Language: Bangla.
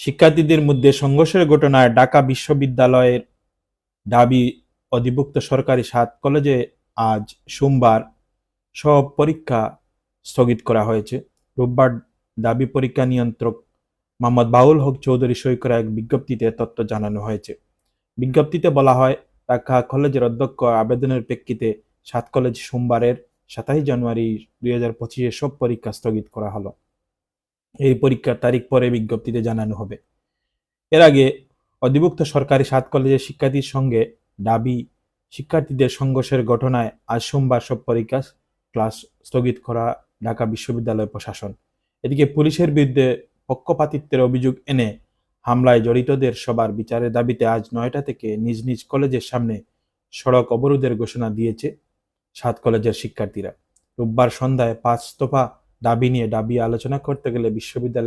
শিক্ষার্থীদের মধ্যে সংঘর্ষের ঘটনায় ঢাকা বিশ্ববিদ্যালয়ের ঢাবি অধিভুক্ত সরকারি ৭ কলেজে আজ সোমবার সব পরীক্ষা স্থগিত করা হয়েছে। রোববার ঢাবি পরীক্ষা নিয়ন্ত্রক মোহাম্মদ বাউল হক চৌধুরী সই করা এক বিজ্ঞপ্তিতে তথ্য জানানো হয়েছে। বিজ্ঞপ্তিতে বলা হয়, ঢাকা কলেজের অধ্যক্ষ আবেদনের প্রেক্ষিতে ৭ কলেজ সোমবারের ২৭ জানুয়ারি ২০২৫ সব পরীক্ষা স্থগিত করা হলো। এই পরীক্ষার তারিখ পরে বিজ্ঞপ্তিতে জানানো হবে। এর আগে অধিভুক্ত সরকারি ৭ কলেজের শিক্ষার্থীর সঙ্গে ঢাবি শিক্ষার্থীদের সংঘর্ষের ঘটনায় আজ সোমবার সব পরীক্ষা ক্লাস স্থগিত করা ঢাকা বিশ্ববিদ্যালয় প্রশাসন। এদিকে পুলিশের বিরুদ্ধে পক্ষপাতিত্বের অভিযোগ এনে হামলায় জড়িতদের সবার বিচারের দাবিতে আজ ৯টা থেকে নিজ নিজ কলেজের সামনে সড়ক অবরোধের ঘোষণা দিয়েছে ৭ কলেজের শিক্ষার্থীরা। রোববার সন্ধ্যায় ৫ দফা দাবি নিয়ে আলোচনা করতে গেলে বিশ্ববিদ্যালয়